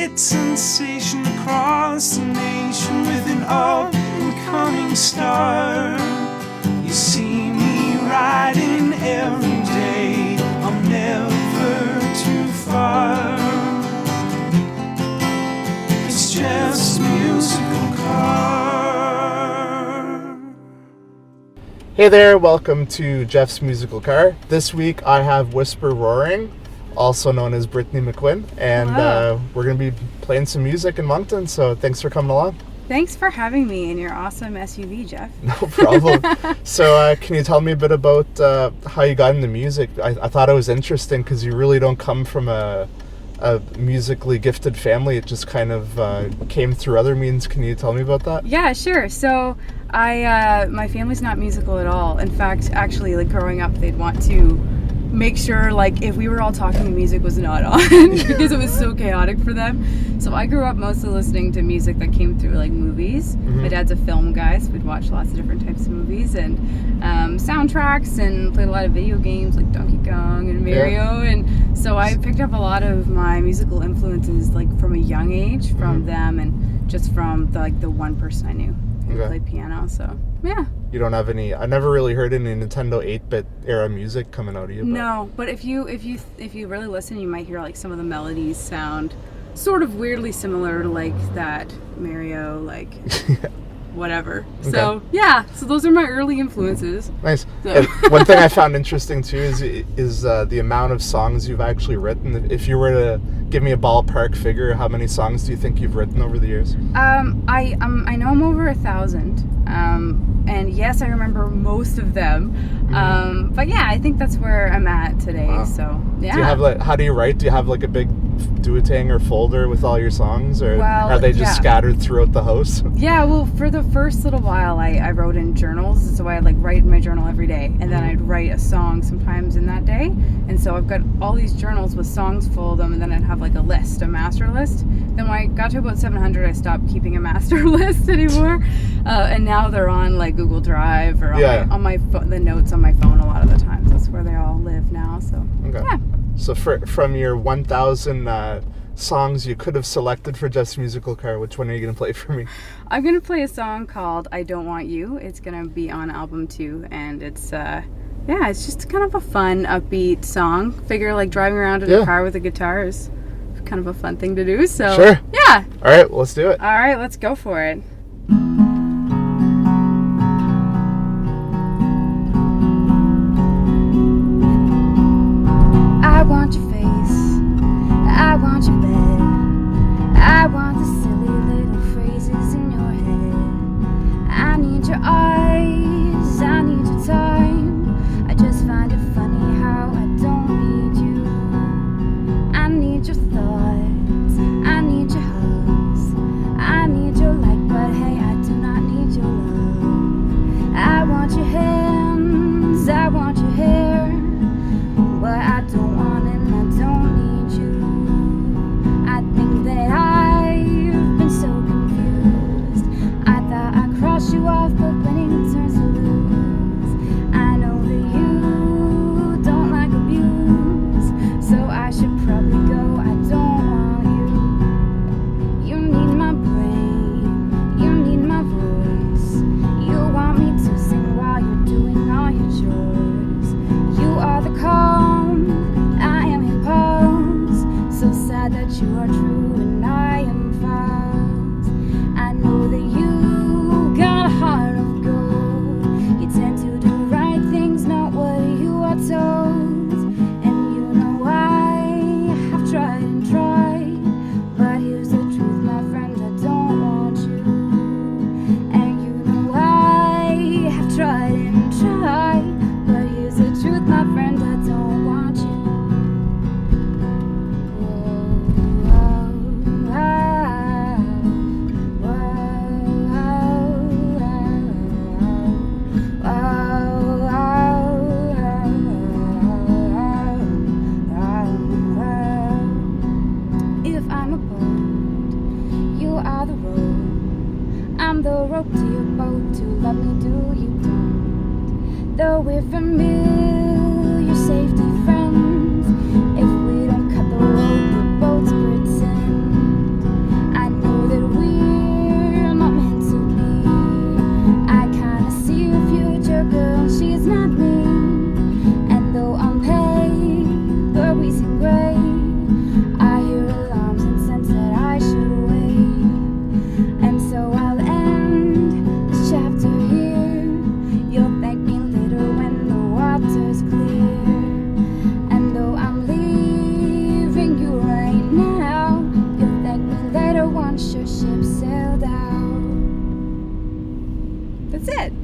hit sensation across the nation with an up-and-coming star. You see me riding every day, I'm never too far. It's just musical car. Hey there, welcome to Jeff's Musical Car. This week I have Whisper Roaring, also known as Brittany McQuinn, and we're going to be playing some music in Moncton, so thanks for coming along. Thanks for having me in your awesome SUV, Jeff. No problem. So can you tell me a bit about how you got into music? I thought it was interesting because you really don't come from a musically gifted family. It just kind of came through other means. Can you tell me about that? Yeah, sure. So my family's not musical at all. In fact, actually, like growing up, they'd want to make sure like if we were all talking, the music was not on because it was so chaotic for them. So I grew up mostly listening to music that came through like movies. Mm-hmm. My dad's a film guy, so we'd watch lots of different types of movies and soundtracks, and played a lot of video games like Donkey Kong and Mario. Yeah. And so I picked up a lot of my musical influences like from a young age from them, and just from the one person I knew who played piano. So yeah. You don't have any. I never really heard any Nintendo 8-bit era music coming out of you. No, but if you really listen, you might hear like some of the melodies sound sort of weirdly similar to like that Mario, like whatever. Okay. So yeah, so those are my early influences. Nice. So. One thing I found interesting too is the amount of songs you've actually written. If you were to give me a ballpark figure, how many songs do you think you've written over the years? I know I'm over 1,000. And yes, I remember most of them. But yeah, I think that's where I'm at today. Wow. So yeah. Do you have how do you write? Do you have like a big duotang or folder with all your songs, or are they just scattered throughout the house? Yeah, well, for the first little while, I wrote in journals. So I'd like write in my journal every day, and then I'd write a song sometimes in that day. And so I've got all these journals with songs full of them, and then I'd have like a list, a master list. Then when I got to about 700, I stopped keeping a master list anymore, and now they're on like Google Drive or on my the notes on my phone a lot of the times. That's where they all live now. So yeah. So from your 1,000 songs you could have selected for Jeff's Musical Car, which one are you going to play for me? I'm going to play a song called I Don't Want You. It's going to be on album 2, and it's it's just kind of a fun, upbeat song. Figure like driving around in a car with a guitar is kind of a fun thing to do. So sure. Yeah. All right, well, let's do it. All right, let's go for it. I want your face, I want your bed, I want the silly little phrases in your head. I need your eyes, I need your time. I just find it funny how I don't need you. I need your thoughts, I need your hugs, I need your like, but hey, I do not need your love. I want your hands, I want your hair, but I don't want it and I don't need you. I think that I've been so confused. I thought I crossed you off, but winning turns to lose. I know that you don't like abuse, so I should probably go. I don't want you. You need my brain, you need my voice. You want me to sing while you're doing all your chores. You are the calm, I am impulse. So sad that you are true and I am false. I know that you got a heart of gold. You tend to do right things, not what you are told. And you know I have tried and tried, but here's the truth, my friend, I don't want you. And you know I have tried and tried, but here's the truth, my friend, I don't want you. If I'm a boat, you are the rope. I'm the rope to your boat. To love me, do you don't? Though we're familiar safety friends, if we don't cut the rope, the boat's pretend.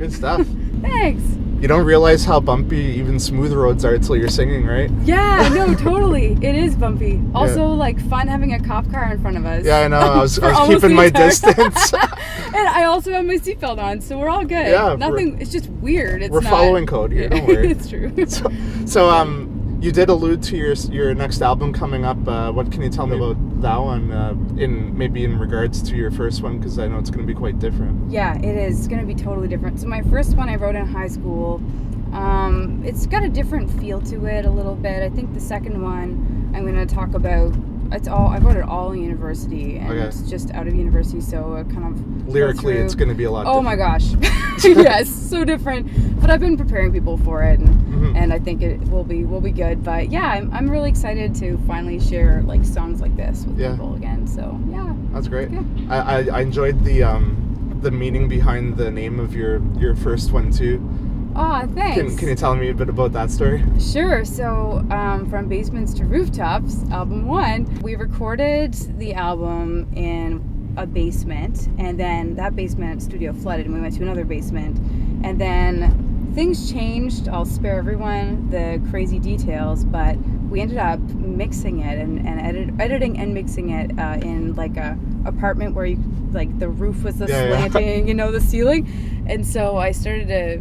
Good stuff. Thanks. You don't realize how bumpy even smooth roads are until you're singing, right? Yeah, no, totally. It is bumpy. Also, like, fun having a cop car in front of us. Yeah, I know. I was almost keeping the my entire- distance. And I also have my seatbelt on, so we're all good. Yeah, Nothing. It's just weird. It's We're not, following code here. Don't worry. It's true. So, you did allude to your next album coming up. What can you tell me about that one? In regards to your first one, because I know it's going to be quite different. Yeah, it is. It's going to be totally different. So my first one I wrote in high school. It's got a different feel to it a little bit. I think the second one I'm going to talk about. I wrote it all in university, and it's just out of university, so it kind of lyrically it's going to be a lot. Oh my gosh, yes, so different. But I've been preparing people for it, and I think it will be good. But yeah, I'm really excited to finally share like songs like this with people again. So yeah, that's great. Yeah. I enjoyed the meaning behind the name of your first one too. Oh, thanks. Can you tell me a bit about that story? Sure. So, From Basements to Rooftops, album 1, we recorded the album in a basement, and then that basement studio flooded, and we went to another basement, and then things changed. I'll spare everyone the crazy details, but we ended up mixing it and editing and mixing it in like a apartment where the roof was slanting, the ceiling, and so I started to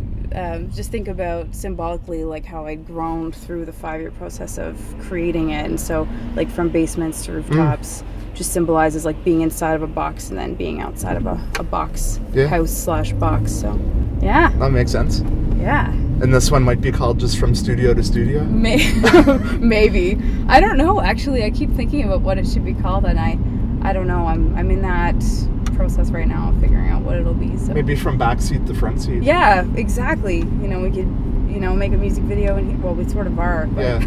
just think about symbolically like how I'd grown through the 5-year process of creating it, and so like From Basements to Rooftops just symbolizes like being inside of a box and then being outside of a box, house/box. So yeah, that makes sense. Yeah. And this one might be called just From Studio to Studio? Maybe. I don't know, actually. I keep thinking about what it should be called, and I don't know. I'm in that process right now of figuring out what it'll be. So maybe From Backseat to Front Seat. Yeah, exactly. We could, make a music video, and we sort of are. But yeah.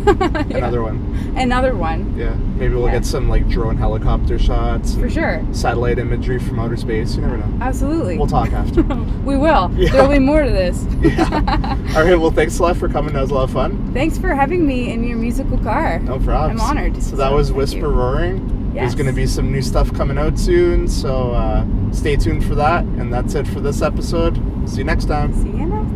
Another one. Yeah. Maybe we'll get some like drone helicopter shots. For sure. Satellite imagery from outer space. You never know. Absolutely. We'll talk after. We will. Yeah. There'll be more to this. Yeah. All right. Well, thanks a lot for coming. That was a lot of fun. Thanks for having me in your musical car. No problem. I'm honored. So that was Whisper Roaring. Yes. There's going to be some new stuff coming out soon, so stay tuned for that. And that's it for this episode. See you next time. See you next time.